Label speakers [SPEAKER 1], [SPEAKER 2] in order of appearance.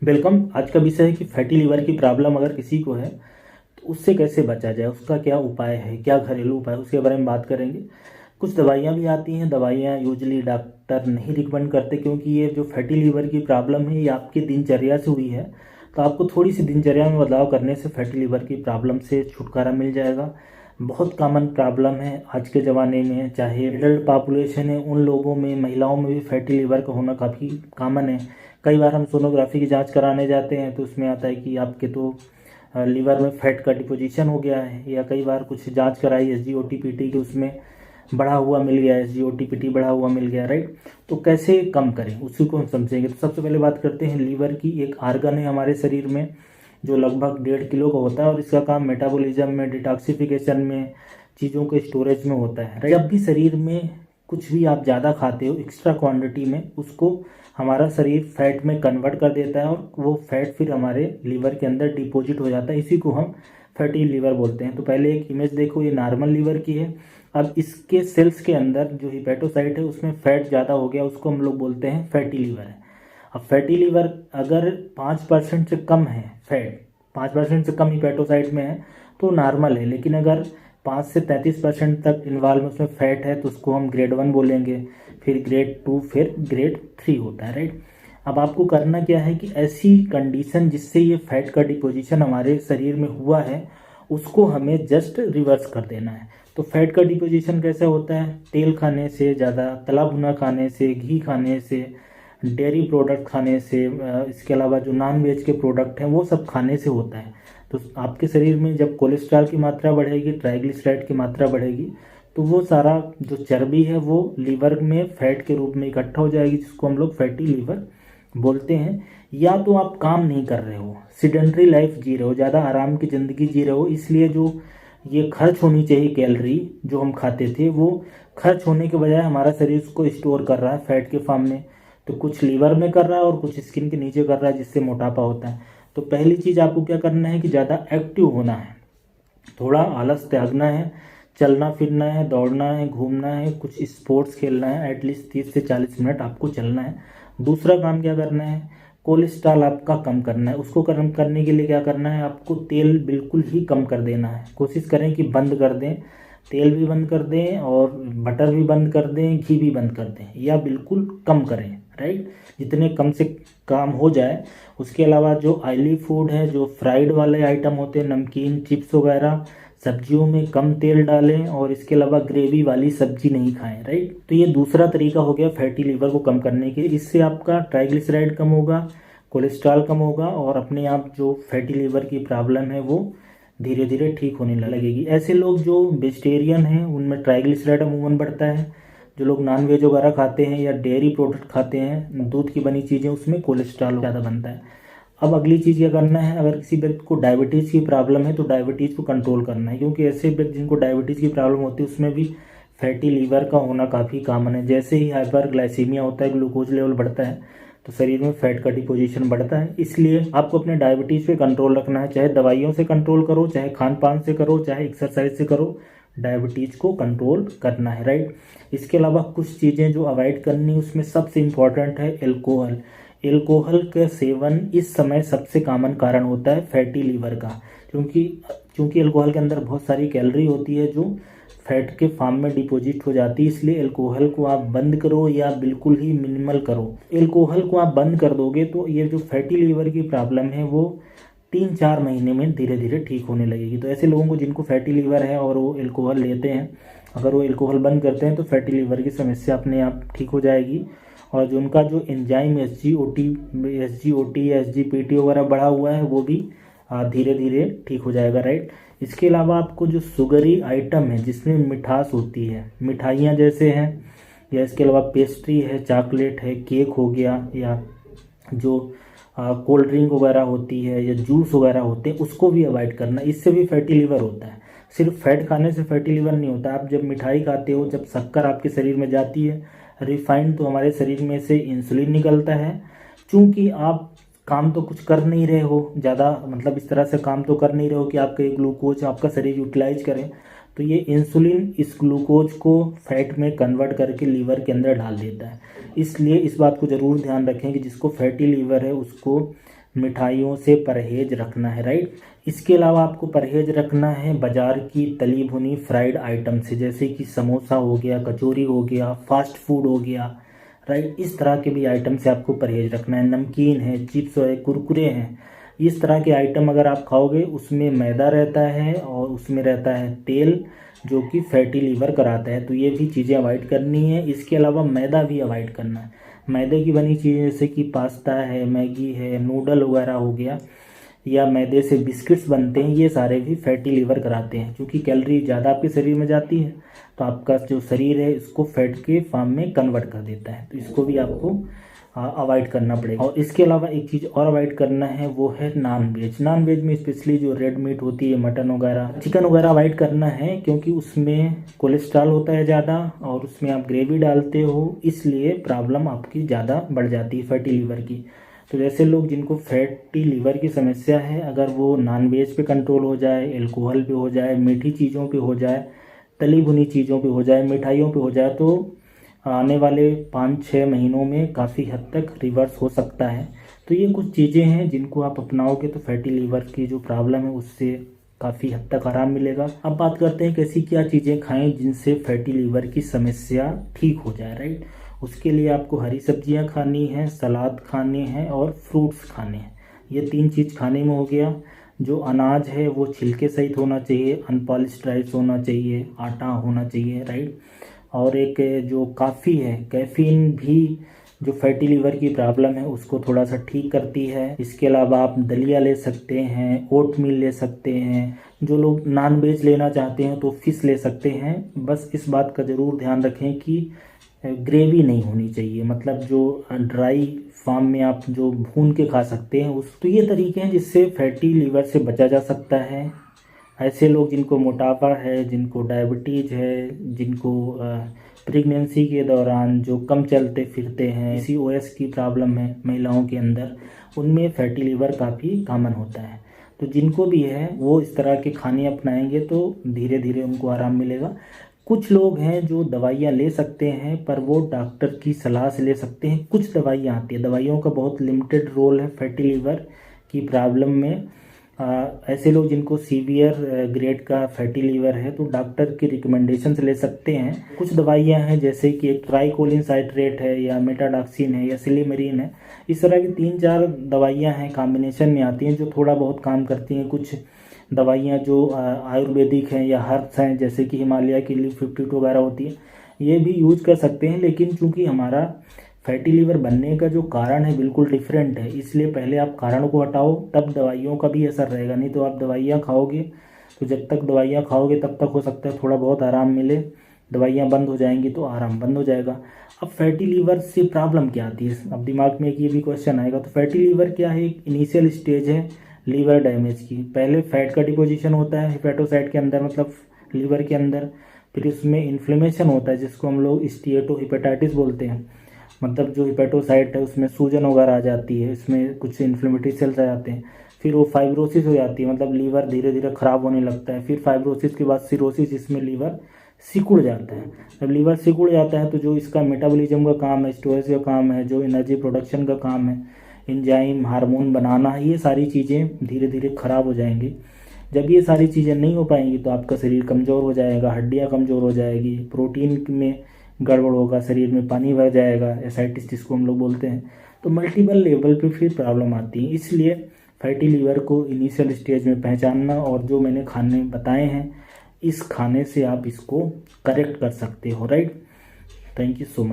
[SPEAKER 1] Welcome. आज का विषय है कि फैटी लीवर की प्रॉब्लम अगर किसी को है तो उससे कैसे बचा जाए, उसका क्या उपाय है, क्या घरेलू उपाय, उसके बारे में बात करेंगे। कुछ दवाइयाँ भी आती हैं, दवाइयाँ यूजली डॉक्टर नहीं रिकमेंड करते क्योंकि ये जो फैटी लीवर की प्रॉब्लम है ये आपकी दिनचर्या से हुई है। तो आपको थोड़ी सी दिनचर्या में बदलाव करने से फैटी लीवर की प्रॉब्लम से छुटकारा मिल जाएगा। बहुत कॉमन प्रॉब्लम है आज के ज़माने में, चाहे एडल्ट पॉपुलेशन है उन लोगों में, महिलाओं में भी फैटी लीवर का होना काफ़ी कॉमन है। कई बार हम सोनोग्राफी की जांच कराने जाते हैं तो उसमें आता है कि आपके तो लीवर में फैट का डिपोजिशन हो गया है, या कई बार कुछ जांच कराई SGOT-PT की, उसमें बढ़ा हुआ मिल गया, SGOT-PT बढ़ा हुआ मिल गया, राइट। तो कैसे कम करें उसी को हम समझेंगे। तो सबसे पहले बात करते हैं लीवर की। एक आर्गन है हमारे शरीर में जो लगभग 1.5 किलो का होता है और इसका काम मेटाबॉलिज्म में, डिटॉक्सिफिकेशन में, चीज़ों के स्टोरेज में होता है, राइट। जब भी शरीर में कुछ भी आप ज़्यादा खाते हो एक्स्ट्रा क्वांटिटी में, उसको हमारा शरीर फैट में कन्वर्ट कर देता है और वो फैट फिर हमारे लीवर के अंदर डिपॉजिट हो जाता है। इसी को हम फैटी लीवर बोलते हैं। तो पहले एक इमेज देखो, ये नॉर्मल लीवर की है। अब इसके सेल्स के अंदर जो हिपेटोसाइट है उसमें फैट ज़्यादा हो गया, उसको हम लोग बोलते हैं फैटी लीवर है। अब फैटी लीवर अगर 5% से कम है, फैट 5% से कम हिपेटोसाइट में है तो नॉर्मल है, लेकिन अगर 5 से 33% तक इन्वॉल्व उसमें फैट है तो उसको हम ग्रेड 1 बोलेंगे, फिर ग्रेड 2, फिर ग्रेड 3 होता है, राइट। अब आपको करना क्या है कि ऐसी कंडीशन जिससे ये फैट का डिपोजिशन हमारे शरीर में हुआ है उसको हमें जस्ट रिवर्स कर देना है। तो फैट का डिपोजिशन कैसे होता है? तेल खाने से, ज़्यादा तला भुना खाने से, घी खाने से, डेयरी प्रोडक्ट खाने से, इसके अलावा जो नॉन वेज के प्रोडक्ट हैं वो सब खाने से होता है। तो आपके शरीर में जब कोलेस्ट्रॉल की मात्रा बढ़ेगी, ट्राइग्लिसराइड की मात्रा बढ़ेगी, तो वो सारा जो चर्बी है वो लीवर में फैट के रूप में इकट्ठा हो जाएगी, जिसको हम लोग फैटी लीवर बोलते हैं। या तो आप काम नहीं कर रहे हो, सिडेंट्री लाइफ जी रहे हो, ज़्यादा आराम की ज़िंदगी जी रहे हो, इसलिए जो ये खर्च होनी चाहिए कैलोरी जो हम खाते थे वो खर्च होने के बजाय हमारा शरीर उसको स्टोर कर रहा है फैट के फॉर्म में। तो कुछ लीवर में कर रहा है और कुछ स्किन के नीचे कर रहा है, जिससे मोटापा होता है। तो पहली चीज़ आपको क्या करना है कि ज़्यादा एक्टिव होना है, थोड़ा आलस त्यागना है, चलना फिरना है, दौड़ना है, घूमना है, कुछ स्पोर्ट्स खेलना है, एटलीस्ट 30 से 40 मिनट आपको चलना है। दूसरा काम क्या करना है? कोलेस्ट्रॉल आपका कम करना है। उसको कम करने के लिए क्या करना है? आपको तेल बिल्कुल ही कम कर देना है। कोशिश करें कि बंद कर दें, तेल भी बंद कर दें और बटर भी बंद कर दें, घी भी बंद कर दें, या बिल्कुल कम करें, राइट। जितने कम से काम हो जाए। उसके अलावा जो ऑयली फूड है, जो फ्राइड वाले आइटम होते हैं, नमकीन, चिप्स वगैरह, सब्जियों में कम तेल डालें, और इसके अलावा ग्रेवी वाली सब्जी नहीं खाएं, राइट। तो ये दूसरा तरीका हो गया फैटी लीवर को कम करने के। इससे आपका ट्राइग्लिसराइड कम होगा, कोलेस्ट्रॉल कम होगा, और अपने आप जो फैटी लीवर की प्रॉब्लम है वो धीरे धीरे ठीक होने लगेगी। ऐसे लोग जो वेजिटेरियन हैं उनमें ट्राइग्लिसराइड अमूमन बढ़ता है। जो लोग नॉन वेज वगैरह खाते हैं या डेयरी प्रोडक्ट खाते हैं, दूध की बनी चीज़ें, उसमें कोलेस्ट्रॉल ज़्यादा बनता है। अब अगली चीज़ क्या करना है? अगर किसी व्यक्ति को डायबिटीज़ की प्रॉब्लम है तो डायबिटीज़ को कंट्रोल करना है, क्योंकि ऐसे व्यक्ति जिनको डायबिटीज़ की प्रॉब्लम होती है उसमें भी फैटी लीवर का होना काफ़ी कॉमन है। जैसे ही हाइपरग्लाइसीमिया होता है, ग्लूकोज लेवल बढ़ता है, तो शरीर में फैट का डिपोजिशन बढ़ता है। इसलिए आपको अपने डायबिटीज़ पे कंट्रोल रखना है, चाहे दवाइयों से कंट्रोल करो, चाहे खान पान से करो, चाहे एक्सरसाइज से करो, डायबिटीज़ को कंट्रोल करना है, राइट। इसके अलावा कुछ चीज़ें जो अवॉइड करनी, उसमें सबसे इम्पॉर्टेंट है एल्कोहल। एल्कोहल का सेवन इस समय सबसे कॉमन कारण होता है फैटी लीवर का, क्योंकि एल्कोहल के अंदर बहुत सारी कैलोरी होती है जो फैट के फॉर्म में डिपॉजिट हो जाती है। इसलिए एल्कोहल को आप बंद करो या बिल्कुल ही मिनिमल करो। एल्कोहल को आप बंद कर दोगे तो ये जो फैटी लीवर की प्रॉब्लम है वो 3-4 महीने में धीरे धीरे ठीक होने लगेगी। तो ऐसे लोगों को जिनको फैटी लीवर है और वो एल्कोहल लेते हैं, अगर वो एल्कोहल बंद करते हैं तो फैटी लीवर की समस्या अपने आप ठीक हो जाएगी। और जो उनका जो एंजाइम SGOT या SGPT वगैरह बढ़ा हुआ है वो भी धीरे धीरे ठीक हो जाएगा, राइट। इसके अलावा आपको जो शुगरी आइटम है जिसमें मिठास होती है, मिठाइयाँ जैसे हैं, या इसके अलावा पेस्ट्री है, चॉकलेट है, केक हो गया, या जो कोल्ड ड्रिंक वगैरह होती है या जूस वगैरह होते हैं, उसको भी अवॉइड करना। इससे भी फैटी लीवर होता है। सिर्फ फैट खाने से फैटी लीवर नहीं होता। आप जब मिठाई खाते हो, जब शक्कर आपके शरीर में जाती है रिफाइंड, तो हमारे शरीर में से इंसुलिन निकलता है। चूंकि आप काम तो कुछ कर नहीं रहे हो ज़्यादा, मतलब इस तरह से काम तो कर नहीं रहे हो कि आपका ये ग्लूकोज आपका शरीर यूटिलाइज करें, तो ये इंसुलिन इस ग्लूकोज को फैट में कन्वर्ट करके लीवर के अंदर डाल देता है। इसलिए इस बात को ज़रूर ध्यान रखें कि जिसको फैटी लीवर है उसको मिठाइयों से परहेज रखना है, राइट। इसके अलावा आपको परहेज रखना है बाज़ार की तली भुनी फ्राइड आइटम से, जैसे कि समोसा हो गया, कचौरी हो गया, फास्ट फूड हो गया, राइट। इस तरह के भी आइटम से आपको परहेज रखना है। नमकीन है, चिप्स है, कुरकुरे हैं, इस तरह के आइटम अगर आप खाओगे उसमें मैदा रहता है और उसमें रहता है तेल, जो कि फैटी लीवर कराता है। तो ये भी चीज़ें अवॉइड करनी है। इसके अलावा मैदा भी अवॉइड करना है। मैदे की बनी चीज़ें जैसे कि पास्ता है, मैगी है, नूडल वगैरह हो गया, या मैदे से बिस्किट्स बनते हैं, ये सारे भी फैटी लीवर कराते हैं। क्योंकि कैलोरी ज़्यादा आपके शरीर में जाती है तो आपका जो शरीर है इसको फैट के फॉर्म में कन्वर्ट कर देता है। तो इसको भी आपको अवॉइड करना पड़ेगा। और इसके अलावा एक चीज़ और अवॉइड करना है, वो है नॉन वेज। नॉन वेज में स्पेशली जो रेड मीट होती है, मटन वगैरह, चिकन वगैरह अवॉइड करना है, क्योंकि उसमें कोलेस्ट्रॉल होता है ज़्यादा और उसमें आप ग्रेवी डालते हो, इसलिए प्रॉब्लम आपकी ज़्यादा बढ़ जाती है फैटी लीवर की। तो जैसे लोग जिनको फैटी लीवर की समस्या है, अगर वो नॉन वेज पे कंट्रोल हो जाए, एल्कोहल पे हो जाए, मीठी चीज़ों पे हो जाए, तली भुनी चीज़ों पे हो जाए, मिठाइयों पे हो जाए, तो आने वाले 5-6 महीनों में काफ़ी हद तक रिवर्स हो सकता है। तो ये कुछ चीज़ें हैं जिनको आप अपनाओगे तो फैटी लीवर की जो प्रॉब्लम है उससे काफ़ी हद तक आराम मिलेगा। अब बात करते हैं कैसी क्या चीज़ें खाएं जिनसे फैटी लीवर की समस्या ठीक हो जाए, राइट। उसके लिए आपको हरी सब्जियां खानी है, सलाद खाने हैं और फ्रूट्स खाने हैं। ये 3 चीज़ खाने में हो गया। जो अनाज है वो छिलके सहित होना चाहिए, अनपॉलिश्ड राइस होना चाहिए, आटा होना चाहिए, राइट। और एक जो काफ़ी है, कैफीन भी जो फैटी लीवर की प्रॉब्लम है उसको थोड़ा सा ठीक करती है। इसके अलावा आप दलिया ले सकते हैं, ओट मील ले सकते हैं। जो लोग नॉन वेज लेना चाहते हैं तो फिश ले सकते हैं। बस इस बात का ज़रूर ध्यान रखें कि ग्रेवी नहीं होनी चाहिए, मतलब जो ड्राई फॉर्म में आप जो भून के खा सकते हैं उस। तो ये तरीके हैं जिससे फैटी लीवर से बचा जा सकता है। ऐसे लोग जिनको मोटापा है, जिनको डायबिटीज़ है, जिनको प्रेगनेंसी के दौरान जो कम चलते फिरते हैं, PCOS की प्रॉब्लम है महिलाओं के अंदर, उनमें फैटी लीवर काफ़ी कॉमन होता है। तो जिनको भी है वो इस तरह के खाने अपनाएंगे तो धीरे धीरे उनको आराम मिलेगा। कुछ लोग हैं जो दवाइयाँ ले सकते हैं पर वो डॉक्टर की सलाह से ले सकते हैं। कुछ दवाइयाँ आती है, दवाइयों का बहुत लिमिटेड रोल है फैटी लीवर की प्रॉब्लम में। ऐसे लोग जिनको सीवियर ग्रेड का फैटी लीवर है तो डॉक्टर की रिकमेंडेशन से ले सकते हैं। कुछ दवाइयां हैं जैसे कि एक ट्राइकोलिन साइट्रेट है, या मेटाडॉक्सिन है, या सिलीमरीन है। इस तरह की 3-4 दवाइयां हैं, कॉम्बिनेशन में आती हैं, जो थोड़ा बहुत काम करती हैं। कुछ दवाइयां जो आयुर्वेदिक हैं या हर्ब्स हैं, जैसे कि हिमालय की लीफ 52 वगैरह होती है, ये भी यूज कर सकते हैं। लेकिन चूंकि हमारा फैटी लीवर बनने का जो कारण है बिल्कुल डिफरेंट है, इसलिए पहले आप कारण को हटाओ, तब दवाइयों का भी असर रहेगा। नहीं तो आप दवाइयाँ खाओगे तो जब तक दवाइयाँ खाओगे तब तक हो सकता है थोड़ा बहुत आराम मिले, दवाइयाँ बंद हो जाएंगी तो आराम बंद हो जाएगा। अब फैटी लीवर से प्रॉब्लम क्या आती है, अब दिमाग में एक ये भी क्वेश्चन आएगा। तो फैटी लीवर क्या है, एक इनिशियल स्टेज है लीवर डैमेज की। पहले फैट का डिपोजिशन होता है हिपेटोसाइट के अंदर, मतलब लीवर के अंदर। फिर उसमें इन्फ्लेमेशन होता है जिसको हम लोग स्टीएटो हिपेटाइटिस बोलते हैं, मतलब जो हिपेटोसाइट है उसमें सूजन वगैरह आ जाती है, इसमें कुछ इन्फ्लेमेटरी सेल्स आ जाते हैं। फिर वो फाइब्रोसिस हो जाती है, मतलब लीवर धीरे धीरे ख़राब होने लगता है। फिर फाइब्रोसिस के बाद सिरोसिस, जिसमें लीवर सिकुड़ जाता है। जब लीवर सिकुड़ जाता है तो जो इसका मेटाबॉलिज्म का काम है, स्टोरेज का काम है, जो एनर्जी प्रोडक्शन का काम है, एंजाइम, हार्मोन बनाना है, ये सारी चीज़ें धीरे धीरे ख़राब हो जाएंगी। जब ये सारी चीज़ें नहीं हो पाएंगी तो आपका शरीर कमज़ोर हो जाएगा, हड्डियाँ कमज़ोर हो जाएगी, प्रोटीन में गड़बड़ होगा, शरीर में पानी भर जाएगा, एसाइटिस जिसको हम लोग बोलते हैं। तो मल्टीपल लेवल पे फिर प्रॉब्लम आती है। इसलिए फैटी लीवर को इनिशियल स्टेज में पहचानना, और जो मैंने खाने बताए हैं इस खाने से आप इसको करेक्ट कर सकते हो, right. Thank you so much.